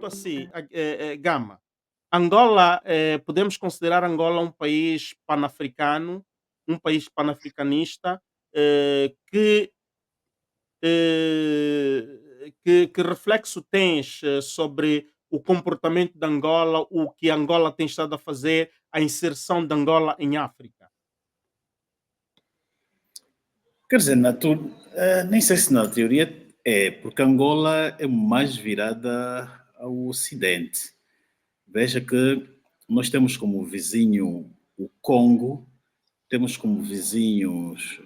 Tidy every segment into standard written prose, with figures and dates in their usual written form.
assim, Gama, Angola, podemos considerar Angola um país panafricanista, que reflexo tens sobre o comportamento de Angola, o que Angola tem estado a fazer, a inserção de Angola em África? Quer dizer, nem sei se na teoria é, porque Angola é mais virada ao Ocidente. Veja que nós temos como vizinho o Congo, temos como vizinhos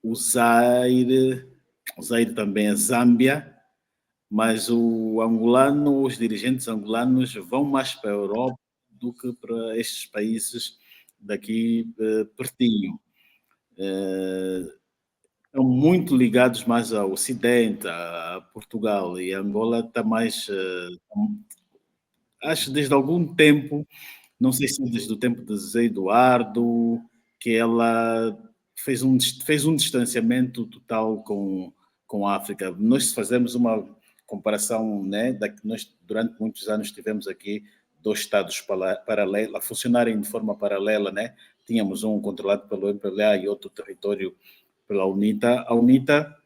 o Zaire também a Zâmbia, mas os dirigentes angolanos vão mais para a Europa do que para estes países daqui pertinho. Estão muito ligados mais ao Ocidente, a Portugal, e Angola está mais, acho desde algum tempo, não sei se desde o tempo de Zé Eduardo, que ela fez um distanciamento total com a África. Nós, se fazemos uma comparação, né, nós durante muitos anos tivemos aqui dois estados paralelos, a funcionarem de forma paralela, né? Tínhamos um controlado pelo MPLA e outro território pela UNITA. A UNITA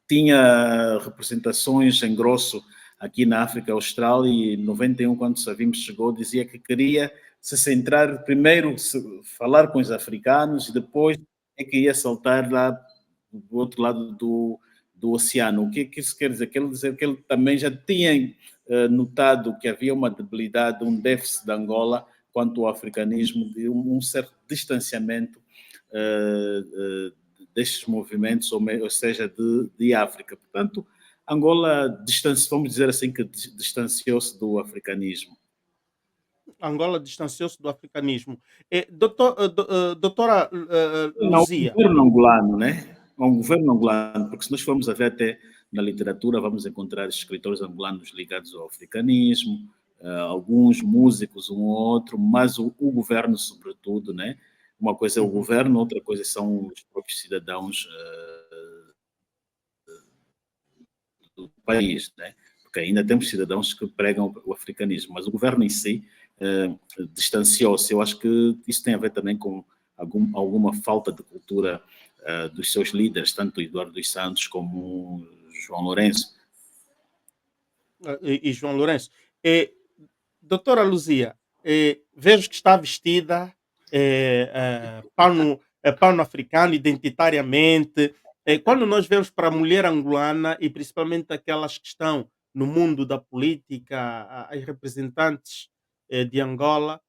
tinha representações em grosso aqui na África Austral e em 91, quando Savimbi chegou, dizia que queria se centrar primeiro, falar com os africanos e depois é que ia saltar lá do outro lado do oceano. O que isso quer dizer? Quer dizer que ele também já tinha notado que havia uma debilidade, um déficit de Angola quanto ao africanismo, de um certo distanciamento destes movimentos, ou seja, de África. Portanto, Angola, vamos dizer assim, que distanciou-se do africanismo. Angola distanciou-se do africanismo. Doutora Não, o Luzia. governo angolano, né? Um governo angolano, porque se nós formos a ver até na literatura, vamos encontrar escritores angolanos ligados ao africanismo, alguns músicos, um ou outro, mas o governo, sobretudo, né? Uma coisa é o governo, outra coisa são os próprios cidadãos do país, né? Porque ainda temos cidadãos que pregam o africanismo, mas o governo em si distanciou-se. Eu acho que isso tem a ver também com alguma falta de cultura dos seus líderes, tanto Eduardo dos Santos como João Lourenço. E João Lourenço. Doutora Luzia, vejo que está vestida pano-africano, identitariamente. Quando nós vemos para a mulher angolana, e principalmente aquelas que estão no mundo da política, as representantes de Angola,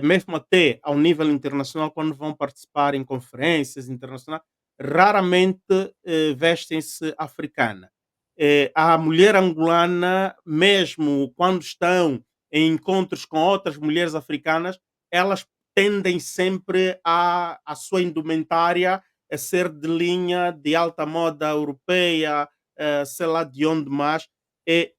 mesmo até ao nível internacional, quando vão participar em conferências internacionais, raramente vestem-se africana. A mulher angolana, mesmo quando estão em encontros com outras mulheres africanas, elas tendem sempre a sua indumentária a ser de linha de alta moda europeia, sei lá de onde mais. Eh,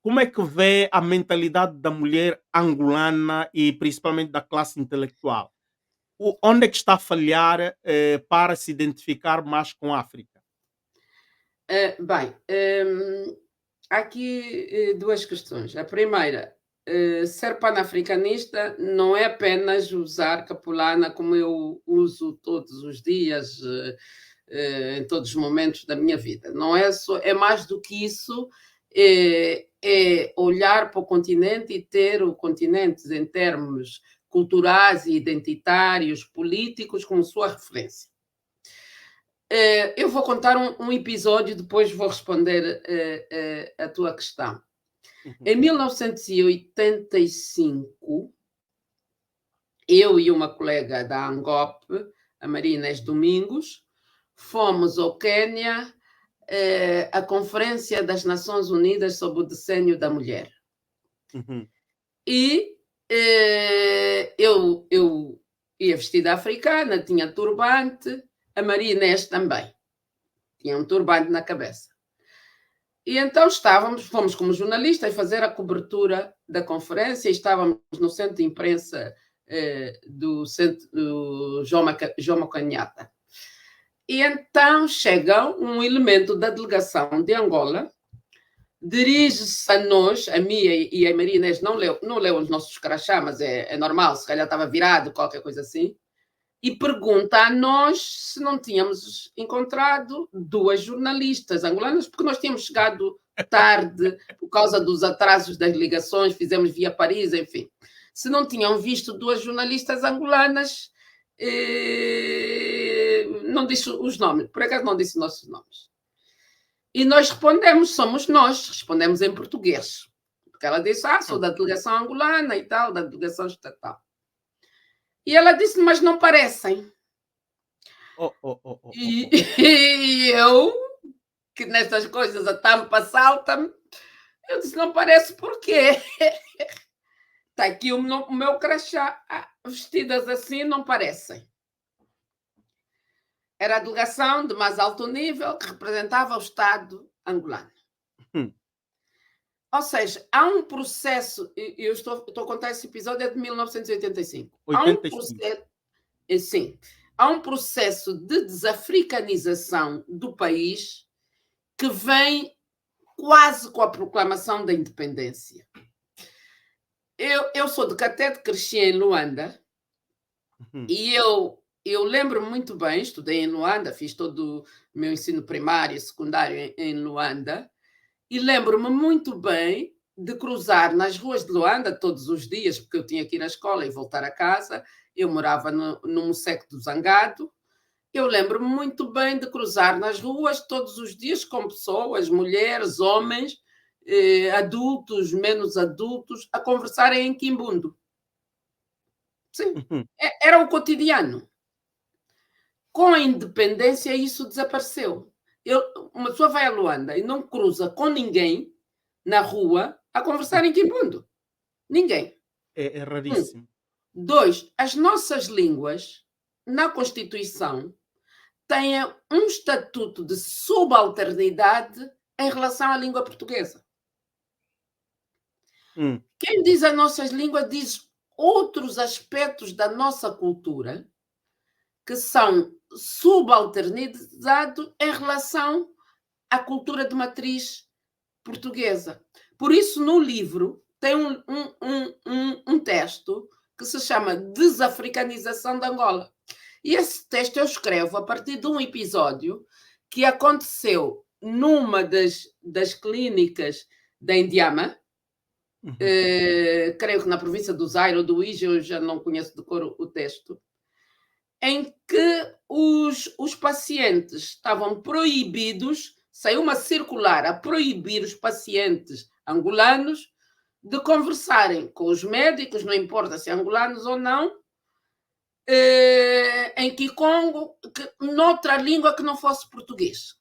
Como é que vê a mentalidade da mulher angolana e principalmente da classe intelectual? Onde é que está a falhar para se identificar mais com a África? Bem, há aqui duas questões. A primeira, ser panafricanista não é apenas usar capulana como eu uso todos os dias, em todos os momentos da minha vida. Não é só, é mais do que isso, é olhar para o continente e ter o continente em termos culturais e identitários, políticos, como sua referência. Eu vou contar um episódio, depois vou responder a tua questão. Em 1985, eu e uma colega da ANGOP, a Maria Inês Domingos, fomos ao Quênia à Conferência das Nações Unidas sobre o Decênio da Mulher. E eu ia vestida africana, tinha turbante, a Maria Inês também. Tinha um turbante na cabeça. E então fomos como jornalistas fazer a cobertura da conferência e estávamos no centro de imprensa do Jomo Kenyatta. E então chega um elemento da delegação de Angola dirige-se a nós, a mim e a Maria Inês, não leu os nossos crachá, mas é normal, se calhar estava virado, qualquer coisa assim, e pergunta a nós se não tínhamos encontrado 2 jornalistas angolanas, porque nós tínhamos chegado tarde por causa dos atrasos das ligações, fizemos via Paris, enfim. Se não tinham visto 2 jornalistas angolanas, não disse os nomes, por acaso não disse nossos nomes. E nós respondemos, somos nós, respondemos em português. Porque ela disse, sou da delegação angolana e tal, da delegação estatal. E ela disse, mas não parecem. E eu, que nestas coisas a tampa salta-me, eu disse, não parece por quê? Está aqui o meu crachá. Vestidas assim não parecem. Era a delegação de mais alto nível que representava o Estado angolano. Ou seja, há um processo, eu estou a contar esse episódio, é de 1985. 85. Há um processo de desafricanização do país que vem quase com a proclamação da independência. Eu sou de Catete, cresci em Luanda, e eu lembro-me muito bem, estudei em Luanda, fiz todo o meu ensino primário e secundário em Luanda, e lembro-me muito bem de cruzar nas ruas de Luanda todos os dias, porque eu tinha que ir à escola e voltar a casa. Eu morava no Moceco do Zangado. Eu lembro-me muito bem de cruzar nas ruas todos os dias com pessoas, mulheres, homens, adultos, menos adultos, a conversarem em quimbundo. Sim, era o cotidiano. Com a independência, isso desapareceu. Uma pessoa vai a Luanda e não cruza com ninguém na rua a conversar em quimbundo. Ninguém. É raríssimo. 2, as nossas línguas, na Constituição, têm um estatuto de subalternidade em relação à língua portuguesa. Quem diz as nossas línguas diz outros aspectos da nossa cultura que são subalternizados em relação à cultura de matriz portuguesa. Por isso, no livro, tem um texto que se chama Desafricanização de Angola. E esse texto eu escrevo a partir de um episódio que aconteceu numa das clínicas da Indiama, creio que na província do Zaire ou do Ige, eu já não conheço de cor o texto, em que os pacientes estavam proibidos, saiu uma circular a proibir os pacientes angolanos de conversarem com os médicos, não importa se angolanos ou não, em Kikongo, noutra língua que não fosse português.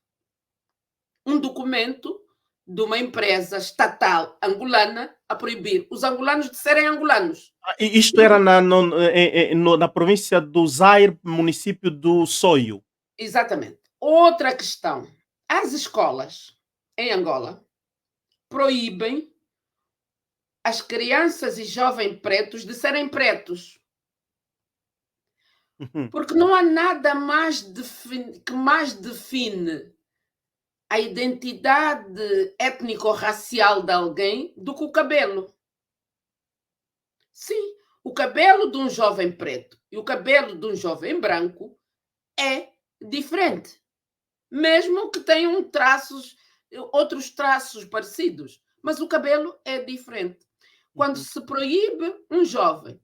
Um documento de uma empresa estatal angolana a proibir os angolanos de serem angolanos. Isto era na província do Zaire, município do Soio. Exatamente. Outra questão. As escolas em Angola proíbem as crianças e jovens pretos de serem pretos. Porque não há nada que mais define a identidade étnico-racial de alguém do que o cabelo. Sim, o cabelo de um jovem preto e o cabelo de um jovem branco é diferente. Mesmo que tenham outros traços parecidos, mas o cabelo é diferente. Quando se proíbe um jovem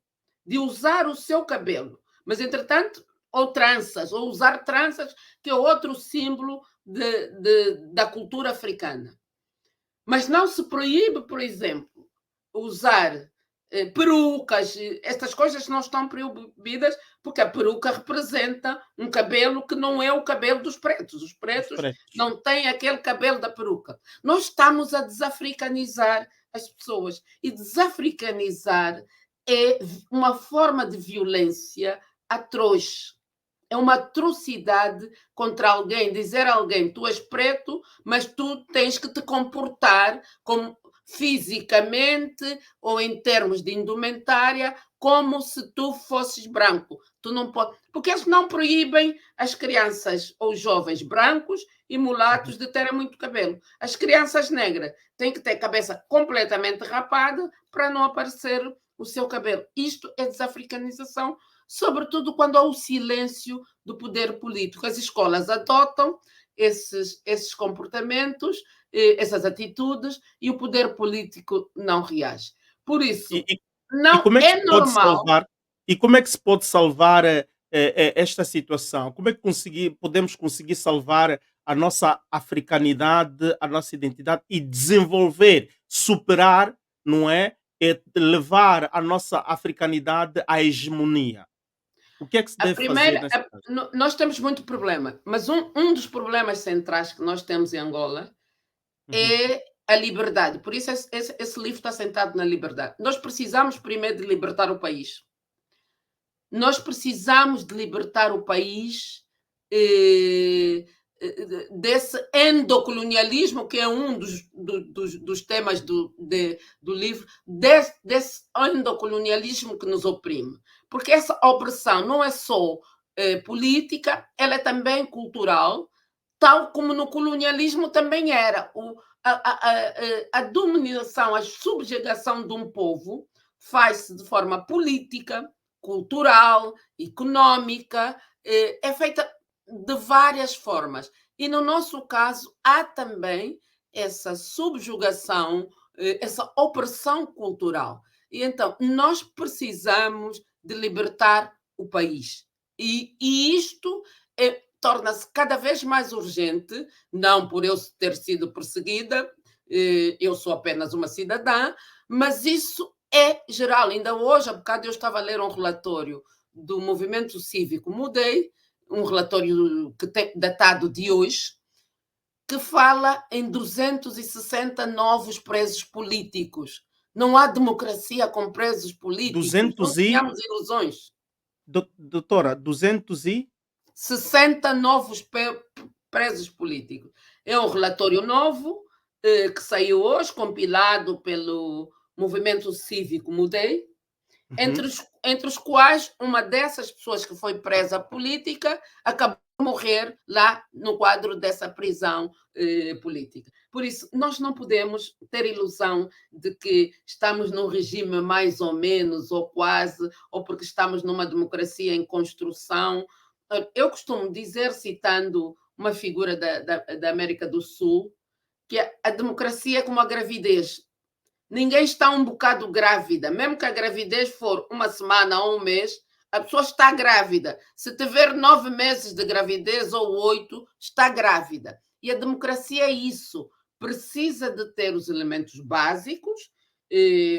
de usar o seu cabelo, mas entretanto, ou tranças, ou usar tranças, que é outro símbolo da cultura africana. Mas não se proíbe, por exemplo, usar perucas, estas coisas não estão proibidas, porque a peruca representa um cabelo que não é o cabelo dos pretos. Os pretos não têm aquele cabelo da peruca. Nós estamos a desafricanizar as pessoas. E desafricanizar é uma forma de violência atroz. É uma atrocidade contra alguém. Dizer a alguém, tu és preto, mas tu tens que te comportar como fisicamente ou em termos de indumentária como se tu fosses branco. Tu não pode, porque eles não proíbem as crianças ou jovens brancos e uhum. mulatos de terem muito cabelo. As crianças negras têm que ter cabeça completamente rapada para não aparecer o seu cabelo. Isto é desafricanização, sobretudo quando há o silêncio do poder político. As escolas adotam esses comportamentos, essas atitudes, e o poder político não reage. Por E, isso, e, e não como é que se é pode normal. salvar? E como é que se pode salvar esta situação? Como é que podemos conseguir salvar a nossa africanidade, a nossa identidade e desenvolver, superar, não é? Levar a nossa africanidade à hegemonia. O que é que se A deve fazer primeira, nesse caso? nós temos muito problema, mas um dos problemas centrais que nós temos em Angola Uhum. é a liberdade. Por isso, esse livro está sentado na liberdade. Nós precisamos primeiro de libertar o país. Nós precisamos de libertar o país desse endocolonialismo, que é um dos temas do livro, desse endocolonialismo que nos oprime. Porque essa opressão não é só política, ela é também cultural, tal como no colonialismo também era. A dominação, a subjugação de um povo faz-se de forma política, cultural, económica, é feita de várias formas. E no nosso caso, há também essa subjugação, essa opressão cultural. E então, nós precisamos de libertar o país. E isto torna-se cada vez mais urgente, não por eu ter sido perseguida, eu sou apenas uma cidadã, mas isso é geral. Ainda hoje, há bocado, eu estava a ler um relatório do Movimento Cívico Mudei, um relatório datado de hoje, que fala em 260 novos presos políticos. Não há democracia com presos políticos, não 200 e, tenhamos ilusões. doutora, 200 e 60 novos presos políticos. É um relatório novo que saiu hoje, compilado pelo Movimento Cívico Mudei, uhum. entre os quais uma dessas pessoas que foi presa política acabou de morrer lá no quadro dessa prisão política. Por isso, nós não podemos ter ilusão de que estamos num regime mais ou menos, ou quase, ou porque estamos numa democracia em construção. Eu costumo dizer, citando uma figura da América do Sul, que a democracia é como a gravidez. Ninguém está um bocado grávida, mesmo que a gravidez for uma semana ou um mês, a pessoa está grávida. Se tiver 9 meses de gravidez ou 8, está grávida. E a democracia é isso. Precisa de ter os elementos básicos,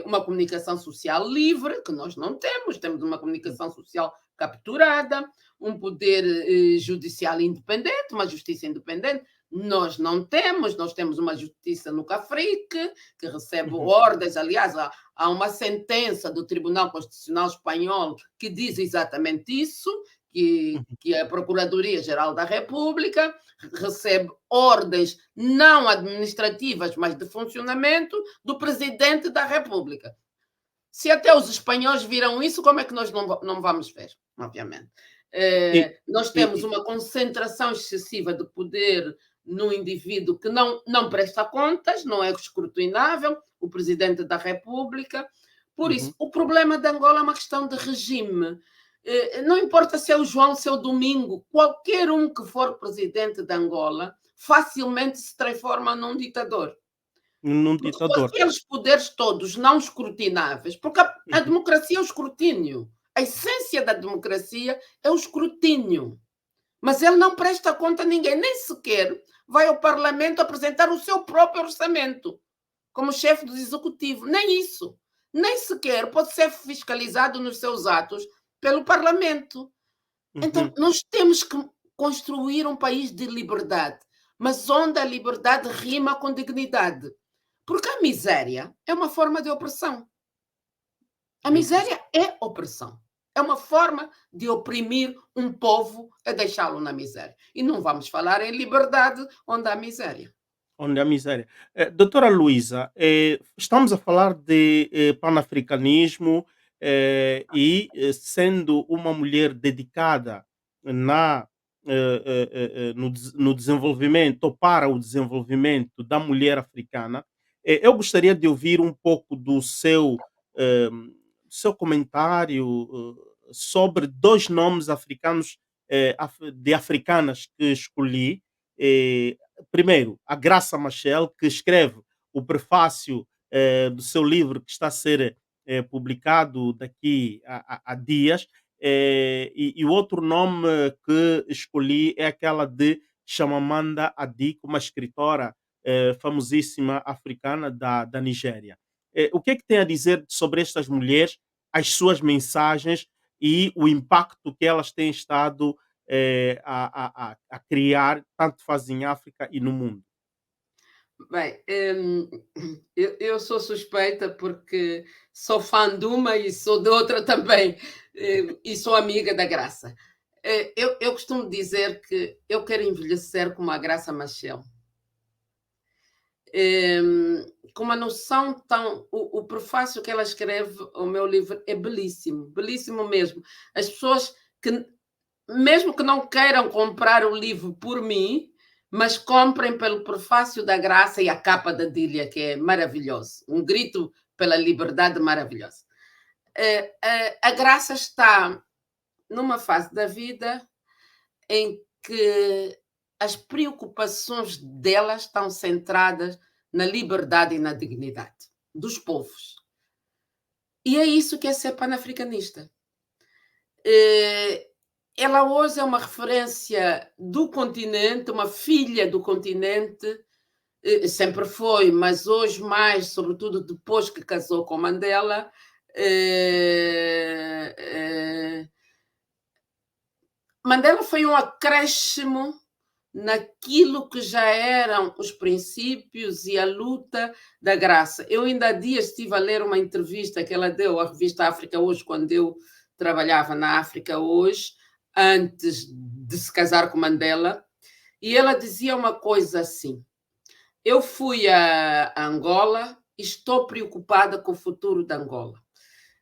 uma comunicação social livre, que nós não temos, temos uma comunicação social capturada, um poder judicial independente, uma justiça independente. Nós temos uma justiça no Cafrique, que recebe Uhum. ordens, aliás, há uma sentença do Tribunal Constitucional Espanhol que diz exatamente isso, que a Procuradoria-Geral da República recebe ordens não administrativas, mas de funcionamento do Presidente da República. Se até os espanhóis viram isso, como é que nós não vamos ver? Obviamente. E, Nós e, temos e- uma concentração excessiva de poder no indivíduo que não presta contas, não é escrutinável, o Presidente da República. Por isso, uhum. o problema de Angola é uma questão de regime. Não importa se é o João, se é o Domingo, qualquer um que for presidente de Angola facilmente se transforma num ditador. Num Porque com ditador. aqueles poderes todos não escrutináveis, porque a Uhum. democracia é o escrutínio. A essência da democracia é o escrutínio. Mas ele não presta conta a ninguém, nem sequer vai ao Parlamento apresentar o seu próprio orçamento como chefe do executivo. Nem isso. Nem sequer pode ser fiscalizado nos seus atos pelo Parlamento. Então, Uhum. nós temos que construir um país de liberdade, mas onde a liberdade rima com dignidade. Porque a miséria é uma forma de opressão. A Muito miséria é opressão. É uma forma de oprimir um povo a deixá-lo na miséria. E não vamos falar em liberdade onde há miséria. onde há miséria. Doutora Luísa, estamos a falar de panafricanismo, sendo uma mulher dedicada na, no desenvolvimento ou para o desenvolvimento da mulher africana, eu gostaria de ouvir um pouco eh, seu comentário sobre dois nomes africanos, de africanas que escolhi. Eh, Primeiro, a Graça Machel, que escreve o prefácio do seu livro que está a ser publicado daqui a dias. E o outro nome que escolhi é aquela de Chamamanda Adichie, uma escritora famosíssima africana da Nigéria. O que é que tem a dizer sobre estas mulheres, as suas mensagens e o impacto que elas têm estado a criar, tanto faz em África e no mundo? Bem, eu sou suspeita porque sou fã de uma e sou de outra também, e sou amiga da Graça. Eu costumo dizer que eu quero envelhecer como a Graça Machel. Com uma noção tão. O prefácio que ela escreve ao meu livro é belíssimo, belíssimo mesmo. As pessoas que, mesmo que não queiram comprar o livro por mim, mas comprem pelo prefácio da Graça e a capa da Dília, que é maravilhoso. Um grito pela liberdade maravilhoso. A Graça está numa fase da vida em que as preocupações dela estão centradas na liberdade e na dignidade dos povos. E é isso que é ser panafricanista. Ela hoje é uma referência do continente, uma filha do continente, sempre foi, mas hoje mais, sobretudo depois que casou com Mandela. Mandela foi um acréscimo naquilo que já eram os princípios e a luta da Graça. Eu ainda há dias estive a ler uma entrevista que ela deu à revista África Hoje, quando eu trabalhava na África Hoje, antes de se casar com Mandela, e ela dizia uma coisa assim: eu fui a Angola e estou preocupada com o futuro da Angola.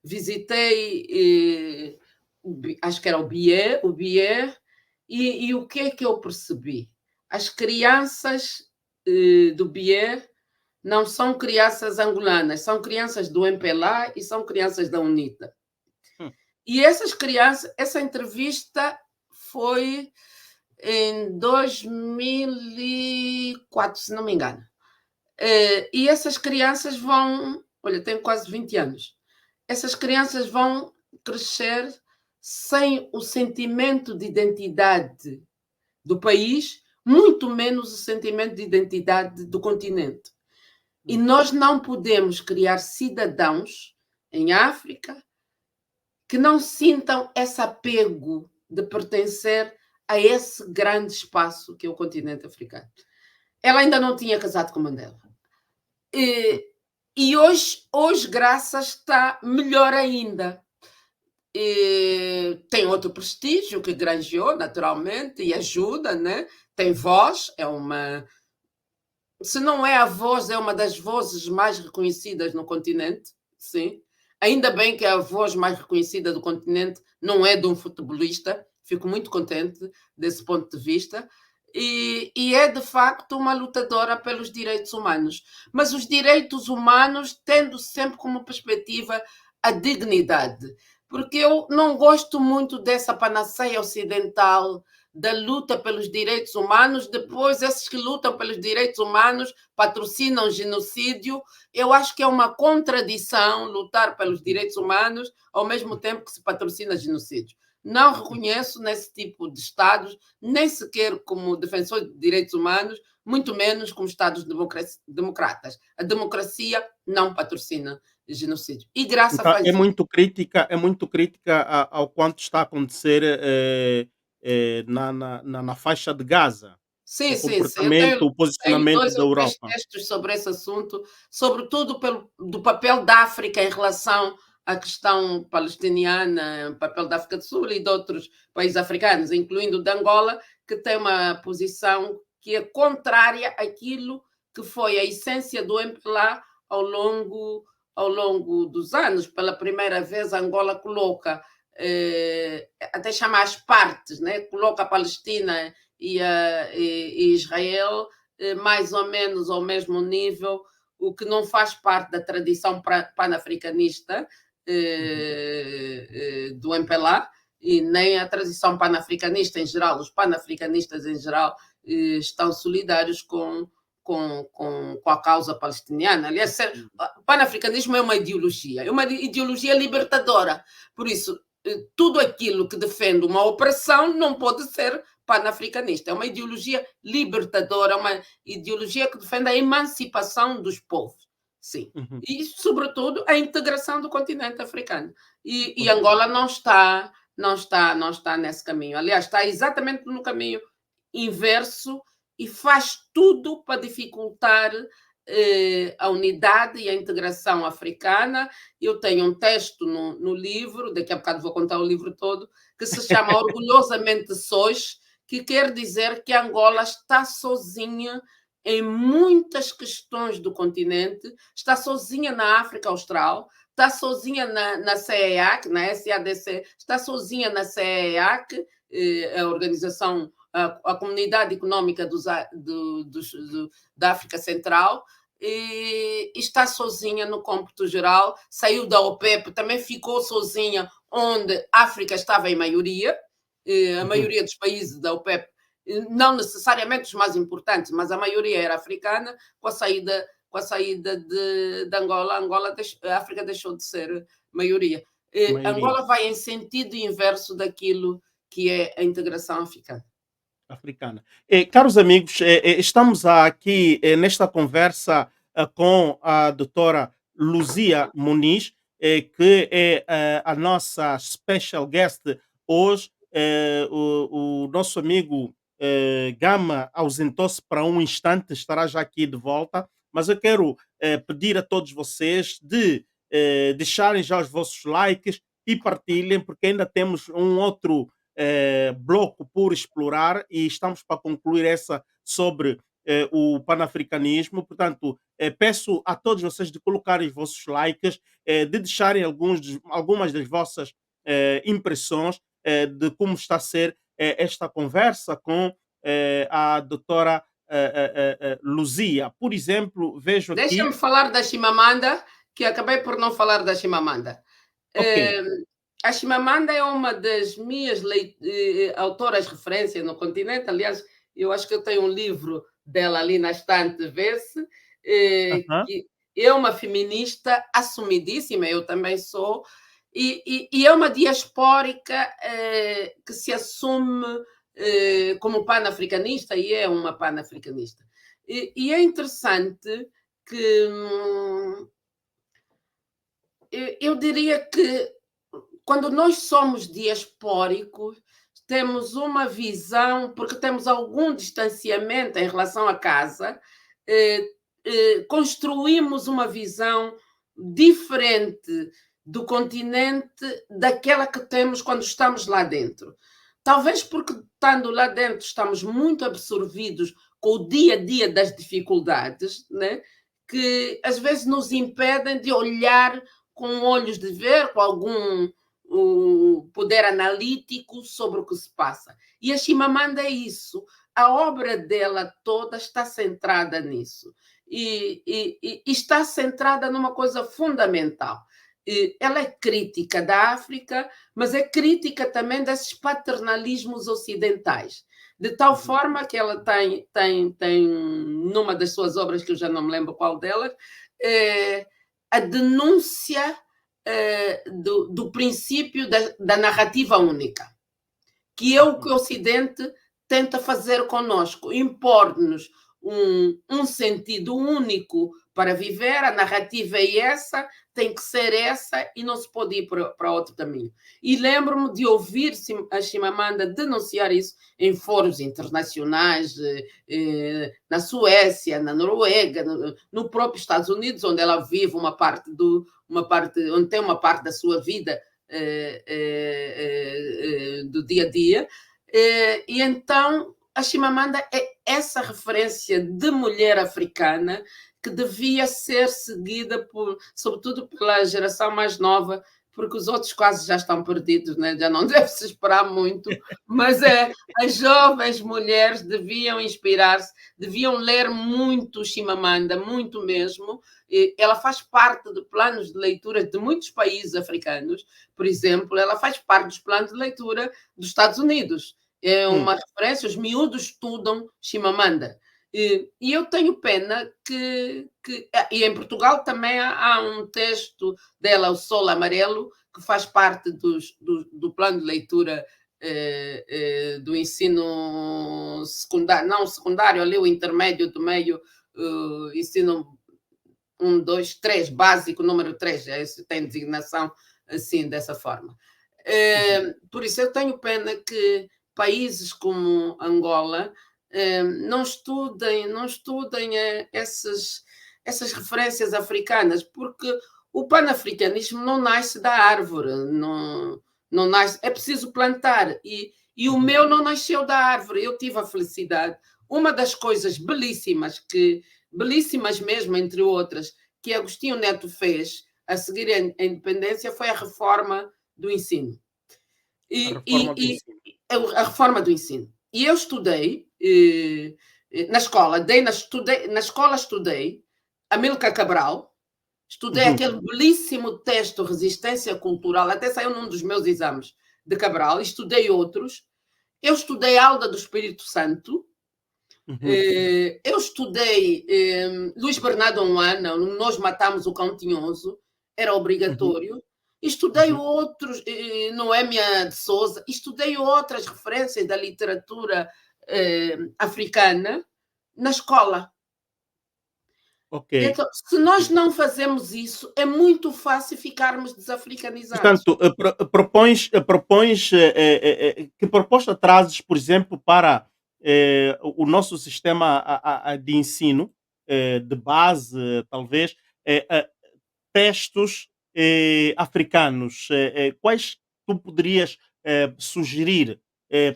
Visitei, acho que era o Bié, e o que é que eu percebi? As crianças do Bié não são crianças angolanas, são crianças do MPLA e são crianças da UNITA. E essas crianças, essa entrevista foi em 2004, se não me engano. E essas crianças vão, olha, tenho quase 20 anos, essas crianças vão crescer sem o sentimento de identidade do país, muito menos o sentimento de identidade do continente. E nós não podemos criar cidadãos em África que não sintam esse apego de pertencer a esse grande espaço que é o continente africano. Ela ainda não tinha casado com Mandela. E hoje Graça está melhor ainda. Tem outro prestígio que granjeou, naturalmente, e ajuda, né? Tem voz, é uma... Se não é a voz, é uma das vozes mais reconhecidas no continente, sim. Ainda bem que a voz mais reconhecida do continente não é de um futebolista, fico muito contente desse ponto de vista, e é de facto uma lutadora pelos direitos humanos. Mas os direitos humanos tendo sempre como perspectiva a dignidade, porque eu não gosto muito dessa panaceia ocidental da luta pelos direitos humanos, depois esses que lutam pelos direitos humanos patrocinam genocídio. Eu acho que é uma contradição lutar pelos direitos humanos ao mesmo tempo que se patrocina genocídio. Não reconheço nesse tipo de Estados, nem sequer como defensor de direitos humanos, muito menos como Estados democratas. A democracia não patrocina genocídio. E Graça Então, faz é muito crítica, ao quanto está a acontecer na faixa de Gaza, sim, o sim, sim. Eu tenho, comportamento, o tenho posicionamento dois da ou três Europa. textos sobre esse assunto, sobretudo do papel da África em relação à questão palestiniana, o papel da África do Sul e de outros países africanos, incluindo de Angola, que tem uma posição que é contrária àquilo que foi a essência do MPLA ao longo ao longo dos anos. Pela primeira vez, Angola coloca, até chama as partes, né? Coloca a Palestina e Israel mais ou menos ao mesmo nível, o que não faz parte da tradição panafricanista do MPLA, e nem a tradição panafricanista em geral. Os panafricanistas em geral estão solidários com a causa palestiniana. Aliás, o panafricanismo é uma ideologia libertadora. Por isso, tudo aquilo que defende uma opressão não pode ser panafricanista. É uma ideologia libertadora, uma ideologia que defende a emancipação dos povos. Sim. E, sobretudo, a integração do continente africano. E Angola não está nesse caminho. Aliás, está exatamente no caminho inverso e faz tudo para dificultar a unidade e a integração africana. Eu tenho um texto no livro, daqui a bocado vou contar o livro todo, que se chama Orgulhosamente Sois, que quer dizer que Angola está sozinha em muitas questões do continente, está sozinha na África Austral, está sozinha na CEEAC, na SADC, está sozinha na CEEAC, a organização, a Comunidade Económica da África Central, e está sozinha no cômputo geral, saiu da OPEP, também ficou sozinha onde a África estava em maioria, a maioria dos países da OPEP, não necessariamente os mais importantes, mas a maioria era africana. Com a saída de Angola, a África deixou de ser maioria. Angola vai em sentido inverso daquilo que é a integração africana. Caros amigos, estamos aqui nesta conversa com a doutora Luzia Muniz, que é a nossa special guest hoje. O nosso amigo Gama ausentou-se para um instante, estará já aqui de volta, mas eu quero pedir a todos vocês de deixarem já os vossos likes e partilhem, porque ainda temos um outro bloco por explorar e estamos para concluir essa sobre o panafricanismo. Portanto, peço a todos vocês de colocarem os vossos likes, de deixarem algumas das vossas impressões de como está a ser esta conversa com a doutora Luzia. Por exemplo, vejo aqui... Deixa-me falar da Chimamanda, que acabei por não falar da Chimamanda. Ok. A Chimamanda é uma das minhas autoras referência no continente. Aliás, eu acho que eu tenho um livro dela ali na estante, vê-se, que é uma feminista assumidíssima, eu também sou, e é uma diaspórica que se assume como panafricanista, e é uma panafricanista. E é interessante que eu diria que quando nós somos diaspóricos, temos uma visão, porque temos algum distanciamento em relação à casa, construímos uma visão diferente do continente daquela que temos quando estamos lá dentro. Talvez porque, estando lá dentro, estamos muito absorvidos com o dia a dia das dificuldades, né? Que às vezes nos impedem de olhar com olhos de ver, com algum poder analítico sobre o que se passa. E a Chimamanda é isso. A obra dela toda está centrada nisso. E está centrada numa coisa fundamental. Ela é crítica da África, mas é crítica também desses paternalismos ocidentais. De tal forma que ela tem numa das suas obras, que eu já não me lembro qual delas, a denúncia do princípio da narrativa única, que é o que o Ocidente tenta fazer conosco, impor-nos um sentido único para viver. A narrativa é essa, tem que ser essa e não se pode ir para outro caminho. E lembro-me de ouvir a Chimamanda denunciar isso em fóruns internacionais, na Suécia, na Noruega, no próprio Estados Unidos, onde ela vive onde tem uma parte da sua vida do dia a dia. E então a Chimamanda é essa referência de mulher africana que devia ser seguida, sobretudo pela geração mais nova, porque os outros quase já estão perdidos, né? Já não deve-se esperar muito, mas as jovens mulheres deviam inspirar-se, deviam ler muito Chimamanda, muito mesmo. Ela faz parte de planos de leitura de muitos países africanos, por exemplo, ela faz parte dos planos de leitura dos Estados Unidos. É uma referência, os miúdos estudam Chimamanda. E eu tenho pena e em Portugal também há um texto dela, O Sol Amarelo, que faz parte do plano de leitura do ensino secundário, não secundário, ali o intermédio do meio, ensino 1, 2, 3, básico, número 3, esse tem designação assim, dessa forma. Por isso eu tenho pena que países como Angola não estudem essas referências africanas, porque o panafricanismo não nasce da árvore, não nasce, é preciso plantar, e o meu não nasceu da árvore. Eu tive a felicidade, uma das coisas belíssimas mesmo, entre outras, que Agostinho Neto fez a seguir a independência foi a reforma do ensino. A reforma do ensino. E eu estudei na escola, estudei Amílcar Cabral, estudei aquele belíssimo texto Resistência Cultural, até saiu num dos meus exames de Cabral, estudei outros. Eu estudei Alda do Espírito Santo, eu estudei Luís Bernardo Anuana, Nós Matamos o Cão Tinhoso, era obrigatório. Estudei outros, Noémia de Souza, estudei outras referências da literatura africana na escola. Ok. Então, se nós não fazemos isso, é muito fácil ficarmos desafricanizados. Portanto, propões que proposta trazes, por exemplo, para o nosso sistema de ensino, de base, talvez, textos africanos? Quais tu poderias sugerir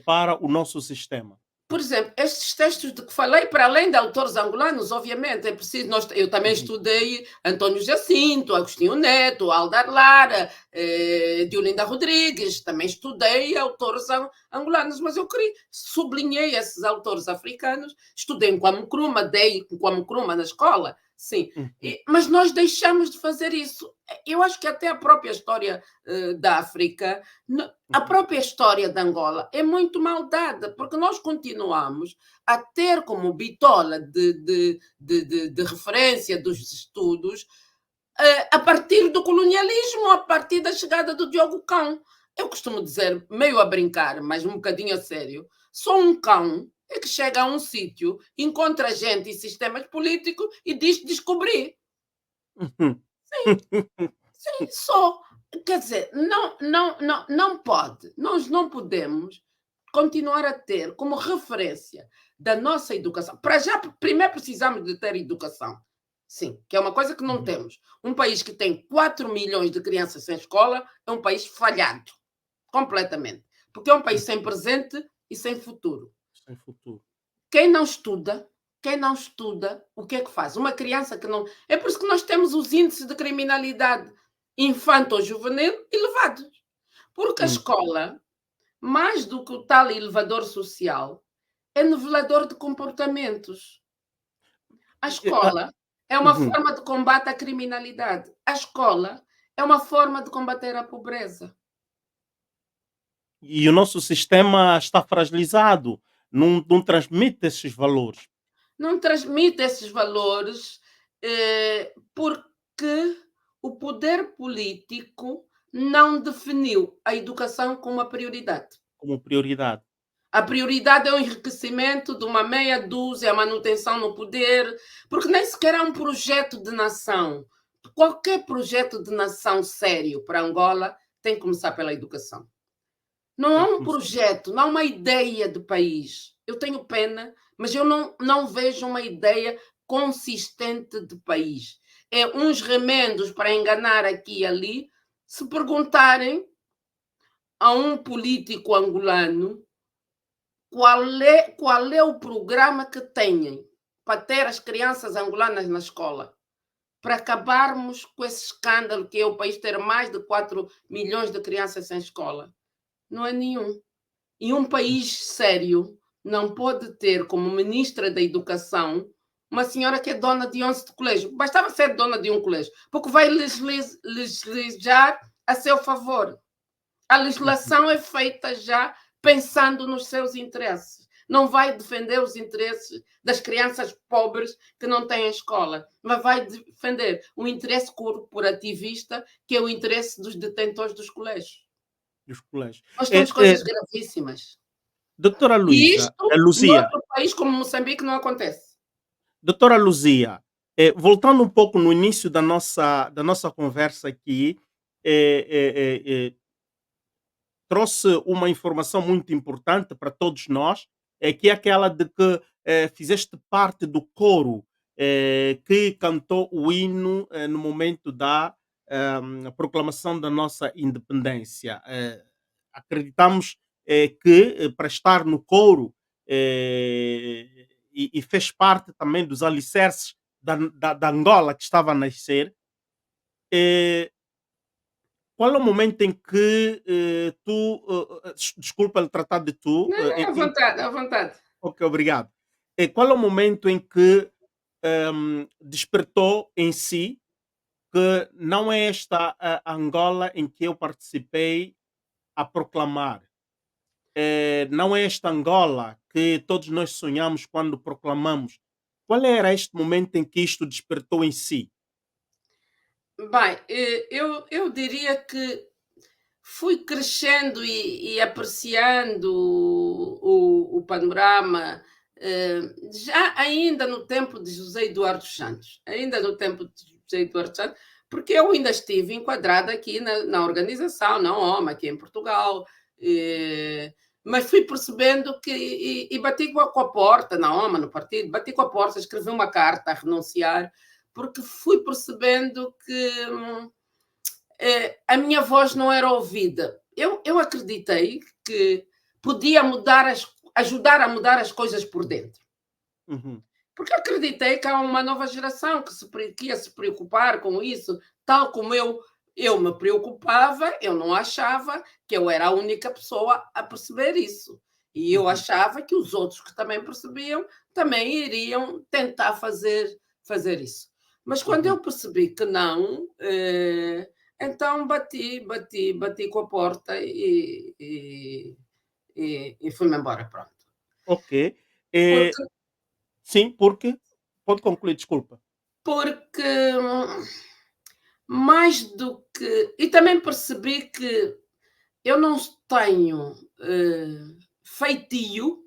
para o nosso sistema? Por exemplo, estes textos de que falei, para além de autores angolanos, obviamente, é preciso. Eu também estudei António Jacinto, Agostinho Neto, Aldar Lara, Diolinda Rodrigues, também estudei autores angolanos, mas eu sublinhei esses autores africanos, estudei em Kwame Nkrumah, dei Kwame Nkrumah na escola, sim, mas nós deixamos de fazer isso. Eu acho que até a própria história da África, a própria história de Angola é muito mal dada, porque nós continuamos a ter como bitola de referência dos estudos a partir do colonialismo, a partir da chegada do Diogo Cão. Eu costumo dizer, meio a brincar, mas um bocadinho a sério, só um cão é que chega a um sítio, encontra gente e sistemas políticos e diz descobrir. Sim, só. Quer dizer, não pode. Nós não podemos continuar a ter como referência da nossa educação. Para já, primeiro precisamos de ter educação. Sim, que é uma coisa que não temos. Um país que tem 4 milhões de crianças sem escola é um país falhado. Completamente. Porque é um país sem presente e sem futuro. Sem futuro. Quem não estuda, o que é que faz? Uma criança que não... É por isso que nós temos os índices de criminalidade infanto-juvenil elevados. Porque a escola, mais do que o tal elevador social, é nivelador de comportamentos. A escola é uma forma de combate à criminalidade. A escola é uma forma de combater a pobreza. E o nosso sistema está fragilizado, não transmite esses valores. Não transmite esses valores porque o poder político não definiu a educação como uma prioridade. Como prioridade. A prioridade é o enriquecimento de uma meia dúzia, a manutenção no poder, porque nem sequer há um projeto de nação. Qualquer projeto de nação sério para Angola tem que começar pela educação. Não há um projeto, não há uma ideia de país. Eu tenho pena, mas eu não vejo uma ideia consistente de país. É uns remendos para enganar aqui e ali. Se perguntarem a um político angolano qual é o programa que têm para ter as crianças angolanas na escola, para acabarmos com esse escândalo que é o país ter mais de 4 milhões de crianças sem escola? Não é nenhum. E um país sério não pode ter como ministra da Educação uma senhora que é dona de 11 de colégio. Bastava ser dona de um colégio, porque vai legislar a seu favor. A legislação é feita já pensando nos seus interesses. Não vai defender os interesses das crianças pobres que não têm escola, mas vai defender o interesse corporativista, que é o interesse dos detentores dos colégios. Dos colégios. Nós temos coisas gravíssimas. Doutora E Luísa, isto, Luzia, noutro país como Moçambique, não acontece. doutora Luzia, voltando um pouco no início da nossa conversa aqui, eh, eh, eh, trouxe uma informação muito importante para todos nós, que é aquela de que fizeste parte do coro que cantou o hino no momento da proclamação da nossa independência. Acreditamos que para estar no coro e fez parte também dos alicerces da Angola que estava a nascer. eh, Qual é o momento em que tu, desculpa lhe tratar de tu, Não, não, à vontade, à vontade. ok, obrigado. Qual é o momento em que despertou em si que não é esta a Angola em que eu participei a proclamar? Não é esta Angola que todos nós sonhamos quando proclamamos. Qual era este momento em que isto despertou em si? Bem, eu diria que fui crescendo e apreciando o panorama, já ainda no tempo de José Eduardo Santos, ainda no tempo de José Eduardo Santos, porque eu ainda estive enquadrada aqui na organização, na OMA, aqui em Portugal, mas fui percebendo que, e bati com a porta, na OMA, no partido, bati com a porta, escrevi uma carta a renunciar, porque fui percebendo que a minha voz não era ouvida. Eu acreditei que podia ajudar a mudar as coisas por dentro. Uhum. Porque eu acreditei que há uma nova geração que ia se preocupar com isso, tal como eu me preocupava, eu não achava que eu era a única pessoa a perceber isso. E eu Uhum. achava que os outros que também percebiam também iriam tentar fazer isso. Mas quando Uhum. eu percebi que não, então bati com a porta e fui-me embora, pronto. Ok. Eh, Porque, sim, porque. Pode concluir, desculpa. porque mais do que. E também percebi que eu não tenho feitio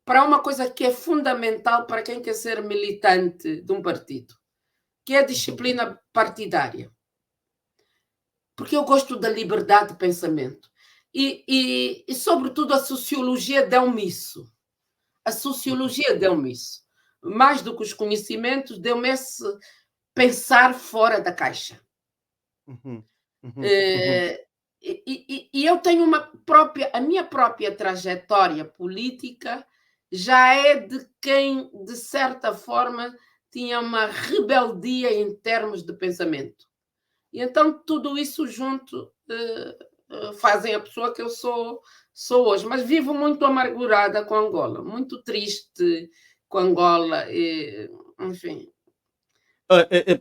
para uma coisa que é fundamental para quem quer ser militante de um partido, que é a Uhum. disciplina partidária. Porque eu gosto da liberdade de pensamento. E sobretudo, a sociologia deu-me isso. A Uhum. sociologia deu-me isso. Mais do que os conhecimentos, deu-me esse pensar fora da caixa. Uhum. Uhum. Uhum. Eh, e eu tenho a minha própria trajetória política já é de quem, de certa forma, tinha uma rebeldia em termos de pensamento. E então tudo isso junto fazem a pessoa que eu sou hoje. Mas vivo muito amargurada com Angola, muito triste com Angola, enfim.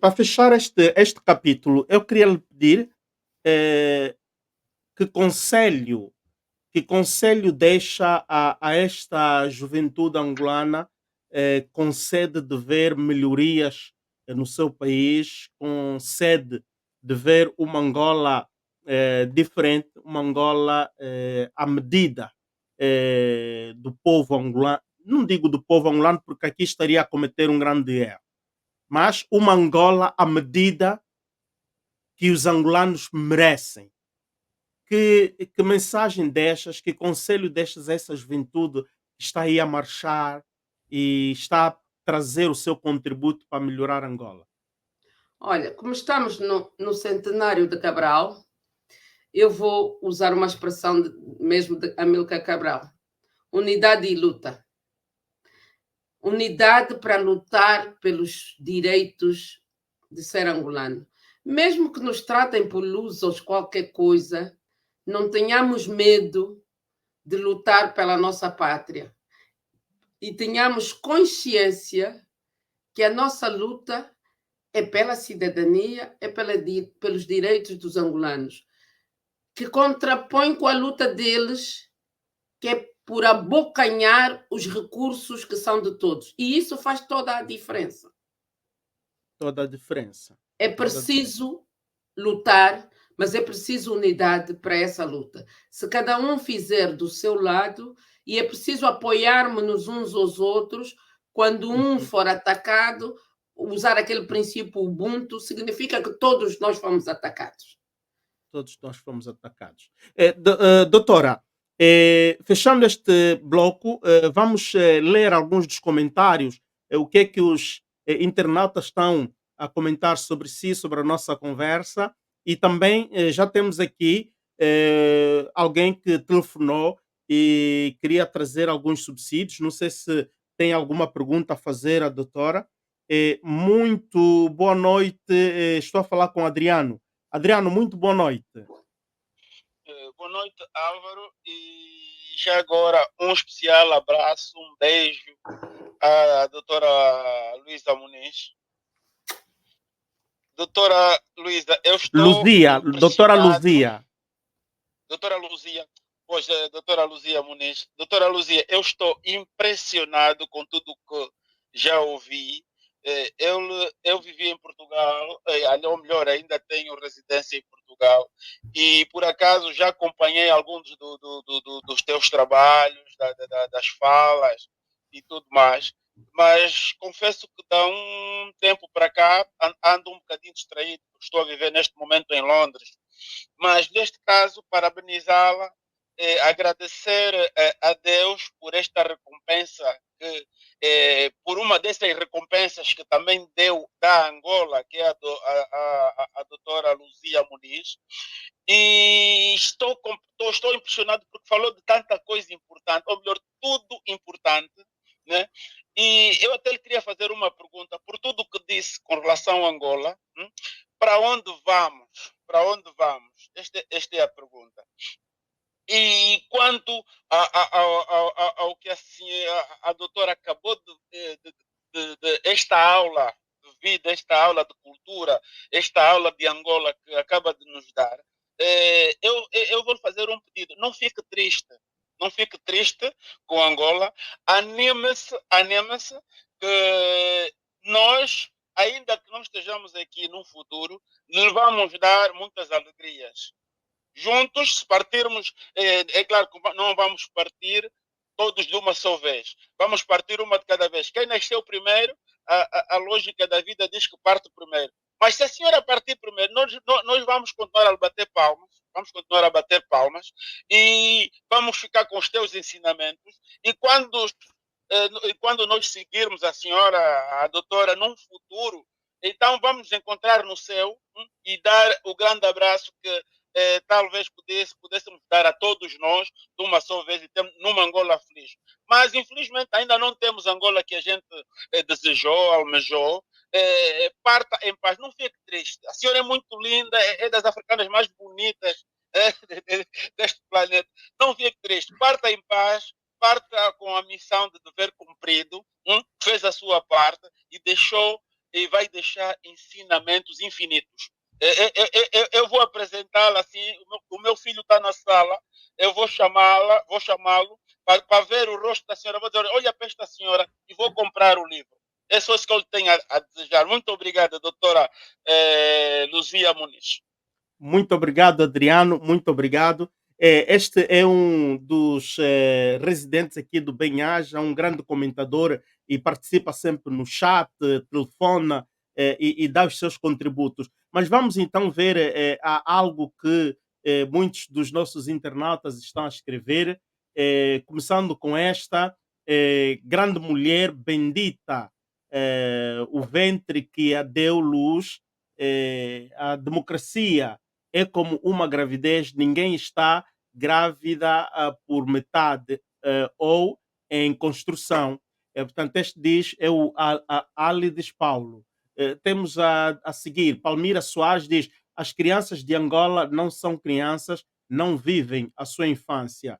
Para fechar este capítulo, eu queria lhe pedir eh, que conselho, que conselho deixa a esta juventude angolana com sede de ver melhorias no seu país, com sede de ver uma Angola diferente, uma Angola à medida do povo angolano. Não digo do povo angolano, porque aqui estaria a cometer um grande erro, mas uma Angola à medida que os angolanos merecem. Que mensagem deixas, que conselho deixas a essa juventude que está aí a marchar e está a trazer o seu contributo para melhorar Angola? Olha, como estamos no centenário de Cabral, eu vou usar uma expressão mesmo de Amílcar Cabral: unidade e luta. unidade para lutar pelos direitos de ser angolano. Mesmo que nos tratem por lusos qualquer coisa, não tenhamos medo de lutar pela nossa pátria e tenhamos consciência que a nossa luta é pela cidadania, é pelos direitos dos angolanos, que contrapõe com a luta deles, que é por abocanhar os recursos que são de todos. E isso faz toda a diferença. Toda a diferença. É Toda a diferença. preciso lutar, mas é preciso unidade para essa luta. Se cada um fizer do seu lado, e é preciso apoiarmos uns aos outros, quando um for atacado, usar aquele princípio Ubuntu, significa que todos nós fomos atacados. Todos nós fomos atacados. Doutora, fechando este bloco, vamos ler alguns dos comentários, o que é que os internautas estão a comentar sobre si, sobre a nossa conversa, e também já temos aqui alguém que telefonou e queria trazer alguns subsídios. Não sei se tem alguma pergunta a fazer à doutora. Muito boa noite, estou a falar com Adriano. Adriano, muito boa noite. Boa noite, Álvaro. E já agora, um especial abraço, um beijo à doutora Luísa Muniz. Doutora Luísa, eu estou Luzia, doutora impressionado. Luzia. Doutora Luzia, pois, doutora Luzia Muniz. Doutora Luzia, eu estou impressionado com tudo que já ouvi. Eu vivi em Portugal, ou melhor, ainda tenho residência em Portugal, e por acaso já acompanhei alguns dos teus trabalhos, das falas e tudo mais, mas confesso que dá um tempo para cá ando um bocadinho distraído, porque estou a viver neste momento em Londres. Mas neste caso, parabenizá-la, agradecer a Deus por esta recompensa, por uma dessas recompensas que também deu da Angola, que é a doutora Luzia Muniz. E estou impressionado porque falou de tanta coisa importante, ou melhor, tudo importante, né? E eu até lhe queria fazer uma pergunta, por tudo o que disse com relação a Angola, para onde vamos? Para onde vamos? Esta é a pergunta. E quanto ao que a doutora acabou de esta aula de vida, esta aula de cultura, esta aula de Angola que acaba de nos dar, eu vou fazer um pedido. Não fique triste. Não fique triste com Angola. Anime-se que nós, ainda que não estejamos aqui no futuro, nos vamos dar muitas alegrias. Juntos, se partirmos, é claro que não vamos partir todos de uma só vez. Vamos partir uma de cada vez. Quem nasceu primeiro, a lógica da vida diz que parte primeiro. Mas se a senhora partir primeiro, nós vamos continuar a bater palmas, vamos continuar a bater palmas e vamos ficar com os teus ensinamentos. E quando nós seguirmos a senhora, a doutora, num futuro, então vamos nos encontrar no céu e dar o grande abraço que talvez pudéssemos dar a todos nós de uma só vez e numa Angola feliz. Mas, infelizmente, ainda não temos Angola que a gente desejou, almejou. Parta em paz, não fique triste. A senhora é muito linda, é das africanas mais bonitas deste planeta. Não fique triste, parta em paz, parta com a missão de dever cumprido, fez a sua parte e deixou e vai deixar ensinamentos infinitos. Eu vou apresentá-la assim, o meu filho está na sala, eu vou chamá-lo para ver o rosto da senhora, vou dizer, olha para esta senhora e vou comprar o livro. É só isso que eu lhe tenho a desejar. Muito obrigado, doutora Luzia Muniz. Muito obrigado, Adriano, muito obrigado. Este é um dos residentes aqui do Bem-Aja, um grande comentador e participa sempre no chat, telefona e dá os seus contributos. Mas vamos então ver há algo que muitos dos nossos internautas estão a escrever, começando com esta grande mulher bendita, o ventre que a deu luz, a democracia é como uma gravidez, ninguém está grávida por metade ou em construção. Portanto, este diz é o Alides Paulo. Temos a seguir, Palmira Soares diz: as crianças de Angola não são crianças, não vivem a sua infância.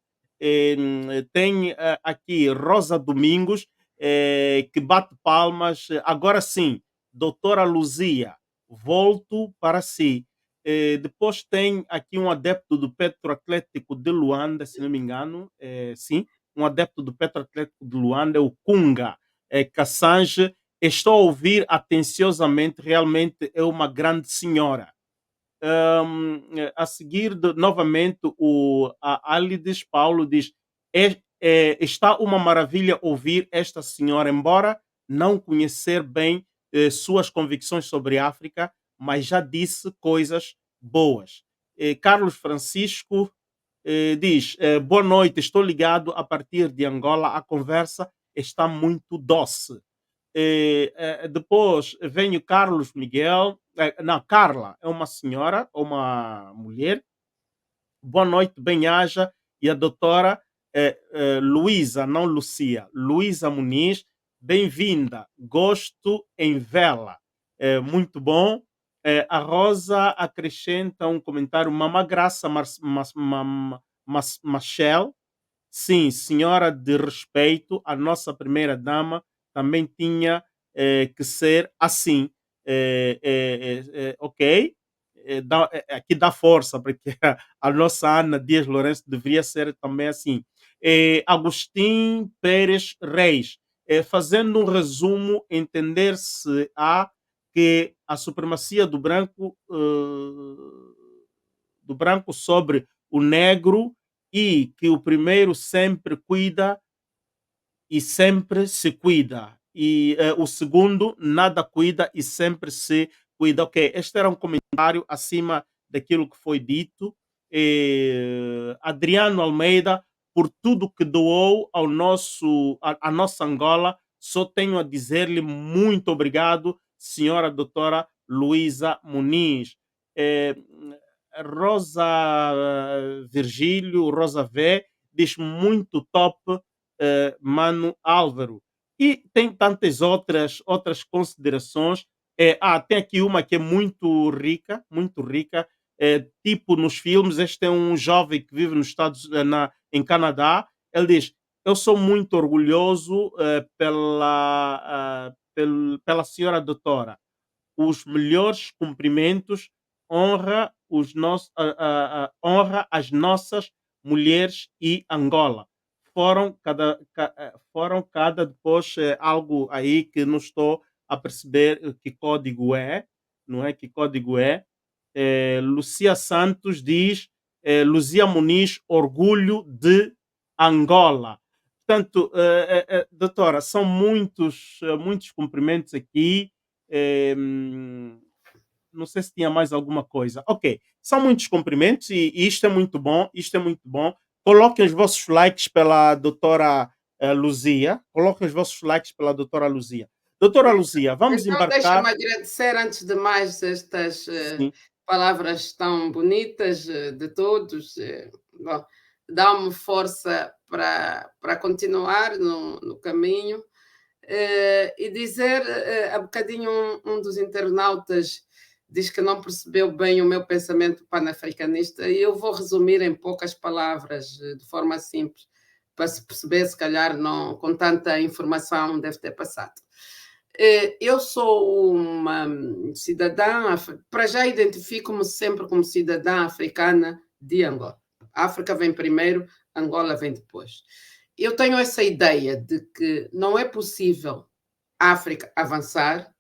Tem aqui Rosa Domingos, que bate palmas. Agora sim, doutora Luzia, volto para si. Depois tem aqui um adepto do Petroatlético de Luanda, se não me engano, sim, um adepto do Petroatlético de Luanda, é o Kunga Kassange. Estou a ouvir atenciosamente, realmente é uma grande senhora. A seguir, novamente, a Alides Paulo diz: está uma maravilha ouvir esta senhora, embora não conhecer bem suas convicções sobre a África, mas já disse coisas boas. Carlos Francisco diz: boa noite, estou ligado a partir de Angola, a conversa está muito doce. Depois vem o Carlos Miguel, não, Carla, é uma senhora, uma mulher. Boa noite, bem-aja. E a doutora Luísa, não Lucia, Luísa Muniz, bem-vinda. Gosto em vela. Muito bom. A Rosa acrescenta um comentário: Mama Graça Machel, sim, senhora de respeito, a nossa primeira dama também tinha que ser assim. Ok? Aqui dá força, porque a nossa Ana Dias Lourenço deveria ser também assim. Agostinho Pérez Reis, fazendo um resumo, entender-se a que a supremacia do branco sobre o negro, e que o primeiro sempre cuida e sempre se cuida, e o segundo nada cuida e sempre se cuida. Ok, este era um comentário acima daquilo que foi dito. Adriano Almeida, por tudo que doou ao à nossa Angola, só tenho a dizer-lhe muito obrigado, senhora doutora Luísa Muniz. Eh, Rosa Virgílio, Rosa V, diz muito top, Mano Álvaro. E tem tantas outras considerações. Tem aqui uma que é muito rica, muito rica. Tipo nos filmes, este é um jovem que vive nos em Canadá. Ele diz: eu sou muito orgulhoso pela senhora doutora. Os melhores cumprimentos, honra, honra as nossas mulheres e Angola. Foram cada depois algo aí que não estou a perceber que código é, não é? Que código é? Lucia Santos diz: Luzia Muniz, orgulho de Angola. Portanto, doutora, são muitos cumprimentos aqui. Não sei se tinha mais alguma coisa. Ok, são muitos cumprimentos e isto é muito bom, isto é muito bom. Coloquem os vossos likes pela doutora Luzia. Coloquem os vossos likes pela doutora Luzia. Doutora Luzia, vamos Então, embarcar. deixa-me agradecer, antes de mais, estas palavras tão bonitas de todos. Bom, dá-me força para continuar no caminho. E dizer, há bocadinho um dos internautas diz que não percebeu bem o meu pensamento panafricanista, e eu vou resumir em poucas palavras, de forma simples, para se perceber, se calhar não, com tanta informação deve ter passado. Eu sou uma cidadã, para já identifico-me sempre como cidadã africana de Angola. A África vem primeiro, Angola vem depois. Eu tenho essa ideia de que não é possível a África avançar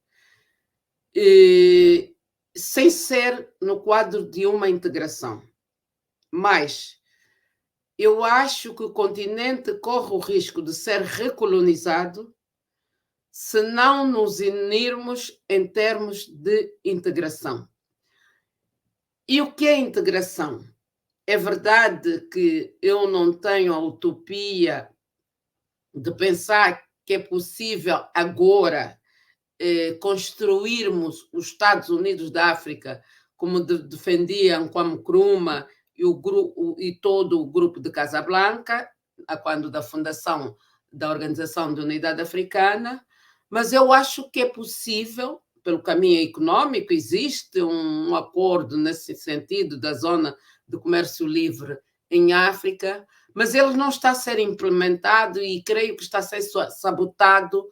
sem ser no quadro de uma integração. Mas eu acho que o continente corre o risco de ser recolonizado se não nos unirmos em termos de integração. E o que é integração? É verdade que eu não tenho a utopia de pensar que é possível agora construirmos os Estados Unidos da África, como defendiam Kwame Nkrumah e todo o grupo de Casablanca, quando da fundação da Organização de Unidade Africana, mas eu acho que é possível, pelo caminho econômico, existe um acordo nesse sentido da zona de comércio livre em África, mas ele não está a ser implementado e creio que está a ser sabotado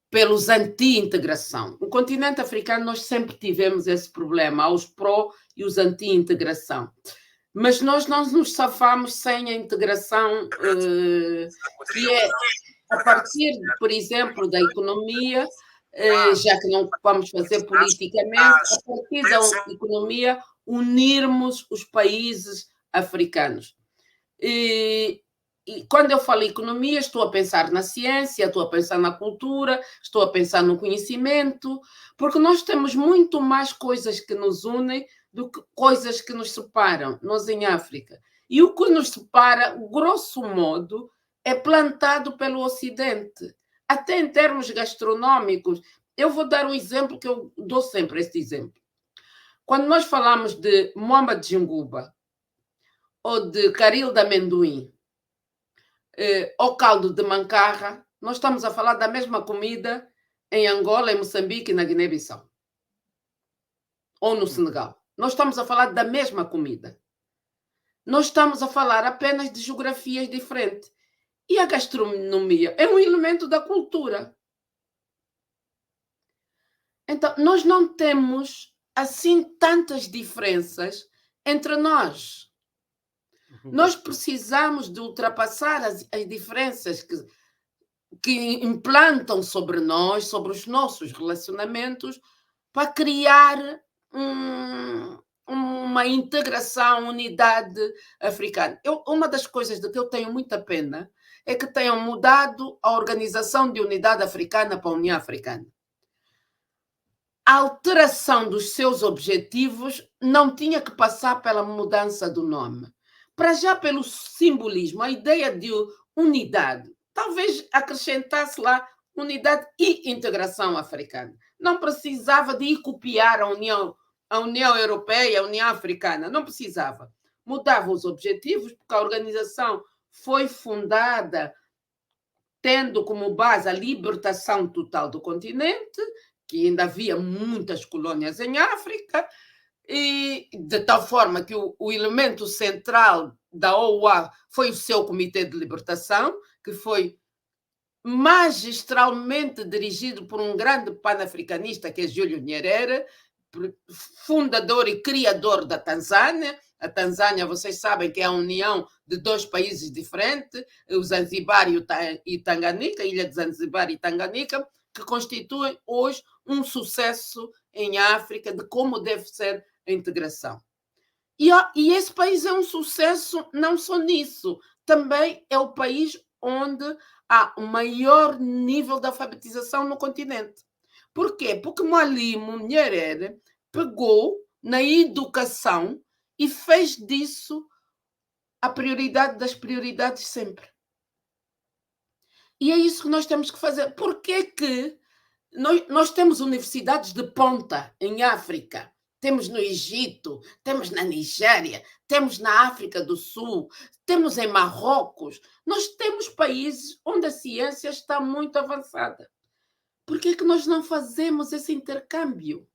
pelos anti-integração. No continente africano nós sempre tivemos esse problema, há os pró e os anti-integração. Mas nós não nos safamos sem a integração, que é a partir, por exemplo, da economia, já que não vamos fazer politicamente, a partir da economia, unirmos os países africanos. E quando eu falo economia, estou a pensar na ciência, estou a pensar na cultura, estou a pensar no conhecimento, porque nós temos muito mais coisas que nos unem do que coisas que nos separam, nós em África. E o que nos separa, grosso modo, é plantado pelo Ocidente, até em termos gastronômicos. Eu vou dar um exemplo que eu dou sempre este exemplo. Quando nós falamos de Moamba de Jinguba, ou de caril de amendoim, ou caldo de mancarra, nós estamos a falar da mesma comida em Angola, em Moçambique e na Guiné-Bissau. Ou no Senegal. Nós estamos a falar da mesma comida. Nós estamos a falar apenas de geografias diferentes. E a gastronomia é um elemento da cultura. Então, nós não temos assim tantas diferenças entre nós. Nós precisamos de ultrapassar as diferenças que implantam sobre nós, sobre os nossos relacionamentos, para criar uma integração, unidade africana. Uma das coisas de que eu tenho muita pena é que tenham mudado a Organização de Unidade Africana para a União Africana. A alteração dos seus objetivos não tinha que passar pela mudança do nome. Para já pelo simbolismo, a ideia de unidade. Talvez acrescentasse lá unidade e integração africana. Não precisava de ir copiar a União Europeia, a União Africana. Não precisava. Mudava os objetivos, porque a organização foi fundada tendo como base a libertação total do continente, que ainda havia muitas colônias em África, e de tal forma que o elemento central da OUA foi o seu Comitê de Libertação, que foi magistralmente dirigido por um grande panafricanista, que é Júlio Nyerere, fundador e criador da Tanzânia. A Tanzânia, vocês sabem que é a união de dois países diferentes, o Zanzibar e Tanganyika, a ilha de Zanzibar e Tanganyika, que constituem hoje um sucesso em África de como deve ser a integração. E esse país é um sucesso não só nisso, também é o país onde há o maior nível de alfabetização no continente. Por quê? Porque Mwalimu Nyerere pegou na educação e fez disso a prioridade das prioridades sempre. E é isso que nós temos que fazer. Por que que nós temos universidades de ponta em África? Temos no Egito, temos na Nigéria, temos na África do Sul, temos em Marrocos. Nós temos países onde a ciência está muito avançada. Por que que nós não fazemos esse intercâmbio?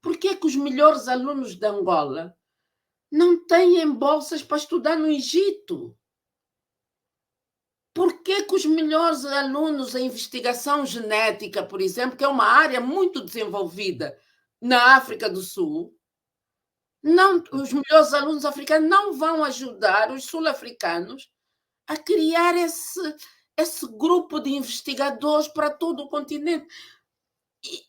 Por que que os melhores alunos de Angola não têm bolsas para estudar no Egito? Por que que os melhores alunos em investigação genética, por exemplo, que é uma área muito desenvolvida na África do Sul, os melhores alunos africanos não vão ajudar os sul-africanos a criar esse grupo de investigadores para todo o continente?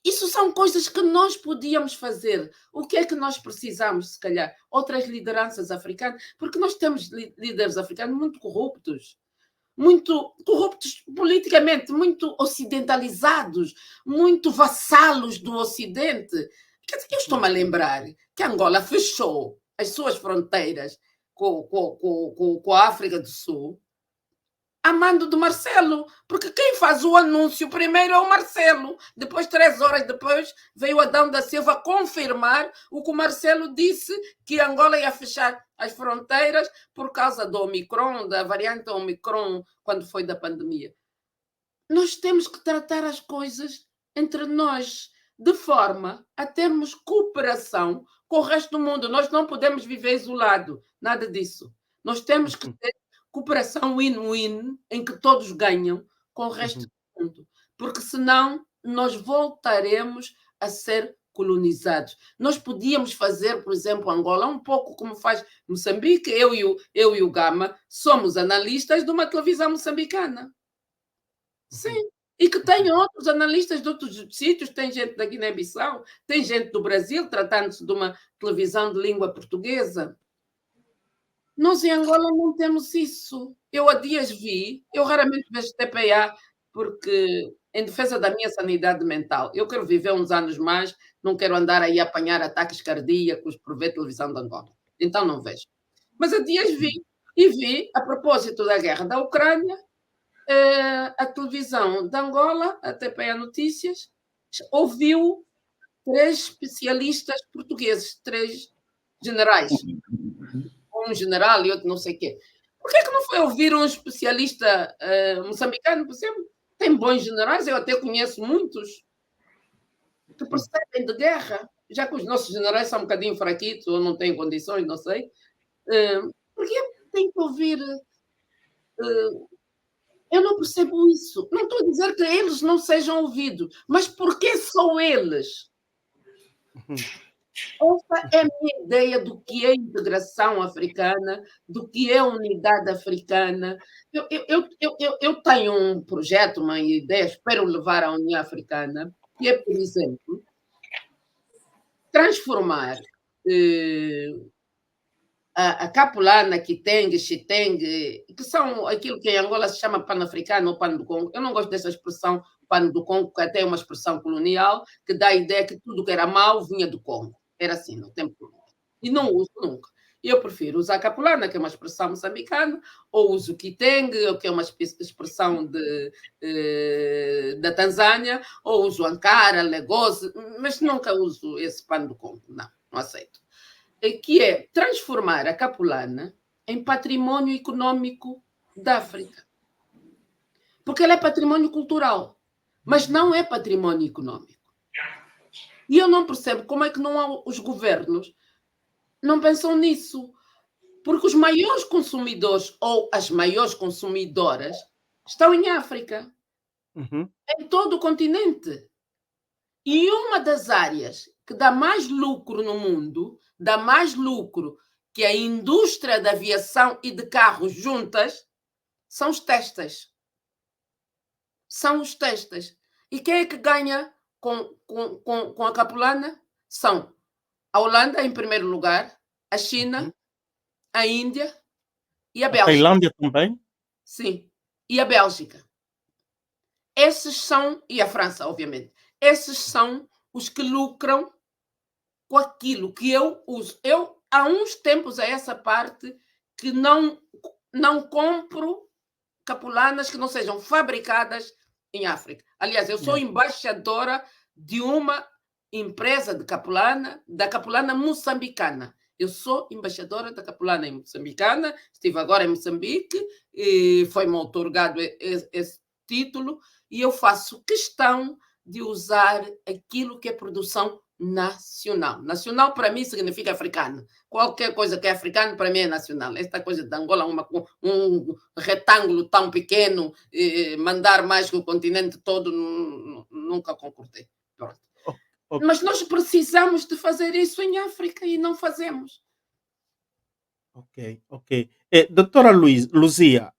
Isso são coisas que nós podíamos fazer. O que é que nós precisamos, se calhar? Outras lideranças africanas, porque nós temos líderes africanos muito corruptos politicamente, muito ocidentalizados, muito vassalos do Ocidente. Eu estou-me a lembrar que Angola fechou as suas fronteiras com a África do Sul a mando do Marcelo, porque quem faz o anúncio primeiro é o Marcelo. Depois, 3 horas depois, veio Adão da Silva confirmar o que o Marcelo disse, que Angola ia fechar as fronteiras por causa do Omicron, da variante Omicron, quando foi da pandemia. Nós temos que tratar as coisas entre nós, de forma a termos cooperação com o resto do mundo. Nós não podemos viver isolado, nada disso. Nós temos que Uhum, ter cooperação win-win, em que todos ganham com o resto uhum, do mundo, porque senão nós voltaremos a ser colonizados. Nós podíamos fazer, por exemplo, Angola, um pouco como faz Moçambique. Eu e o Gama somos analistas de uma televisão moçambicana. uhum, Sim, e que tem uhum, outros analistas de outros sítios, tem gente da Guiné-Bissau, tem gente do Brasil, tratando-se de uma televisão de língua portuguesa. Nós em Angola não temos isso. Eu há dias vi, eu raramente vejo TPA, porque em defesa da minha sanidade mental, eu quero viver uns anos mais, não quero andar aí a apanhar ataques cardíacos por ver televisão de Angola. Então não vejo. Mas há dias vi, e vi, a propósito da guerra da Ucrânia, a televisão de Angola, a TPA Notícias, ouviu 3 especialistas portugueses, 3 generais, um general e outro não sei o quê. Por que é que não foi ouvir um especialista moçambicano, por exemplo? Tem bons generais, eu até conheço muitos que sim. percebem de guerra, já que os nossos generais são um bocadinho fraquitos ou não têm condições, não sei. Por que tem que ouvir? Eu não percebo isso. Não estou a dizer que eles não sejam ouvidos, mas por que só eles? Uhum, Essa é a minha ideia do que é integração africana, do que é unidade africana. Eu tenho um projeto, uma ideia, espero levar à União Africana, que é, por exemplo, transformar a Capulana, Kitenge, Xitenge, que são aquilo que em Angola se chama pano-africano ou pano do Congo. Eu não gosto dessa expressão pano do Congo, que até é uma expressão colonial, que dá a ideia que tudo que era mau vinha do Congo. Era assim no tempo colonial. E não uso nunca. Eu prefiro usar Capulana, que é uma expressão moçambicana, ou uso Kitenge, que é uma expressão da Tanzânia, ou uso Ankara, Lagos, mas nunca uso esse pano do Congo. Não, não aceito. Que é transformar a Capulana em património econômico da África. Porque ela é património cultural, mas não é património econômico. E eu não percebo como é que não há, os governos não pensam nisso. Porque os maiores consumidores ou as maiores consumidoras estão em África, uhum, em todo o continente. E uma das áreas que dá mais lucro no mundo, dá mais lucro que a indústria da aviação e de carros juntas, são os testes. São os testes. E quem é que ganha com a Capulana? São a Holanda, em primeiro lugar, a uhum. China, a Índia e a A Bélgica. Tailândia também? Sim, e a Bélgica. Esses são, e a França, obviamente, esses são os que lucram com aquilo que eu uso. Eu, há uns tempos a essa parte, que não compro capulanas que não sejam fabricadas em África. Aliás, eu sou Yeah. embaixadora de uma empresa de capulana, da capulana moçambicana. Eu sou embaixadora da capulana moçambicana, estive agora em Moçambique, e foi-me outorgado esse título, e eu faço questão de usar aquilo que é produção nacional. Nacional para mim significa africano. Qualquer coisa que é africano para mim é nacional. Esta coisa de Angola, um retângulo tão pequeno, mandar mais que o continente todo, nunca concordei. Pronto. O- o- Mas nós precisamos de fazer isso em África e não fazemos. Ok, ok. Doutora Luzia,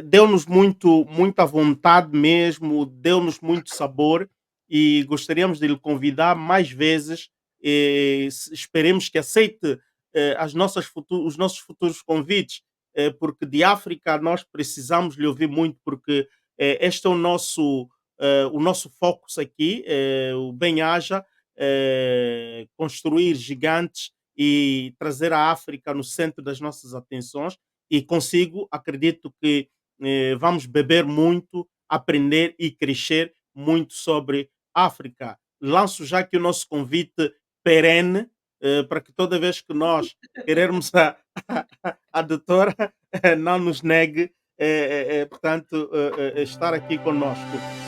deu-nos muita vontade mesmo, deu-nos muito sabor e gostaríamos de lhe convidar mais vezes. Esperemos que aceite os nossos futuros convites, porque de África nós precisamos lhe ouvir muito, porque este é o nosso foco aqui, o Bem-Aja, construir gigantes e trazer a África no centro das nossas atenções. e consigo, acredito que vamos beber muito, aprender e crescer muito sobre África. Lanço já aqui o nosso convite perene, para que toda vez que nós querermos a doutora não nos negue, portanto, estar aqui conosco.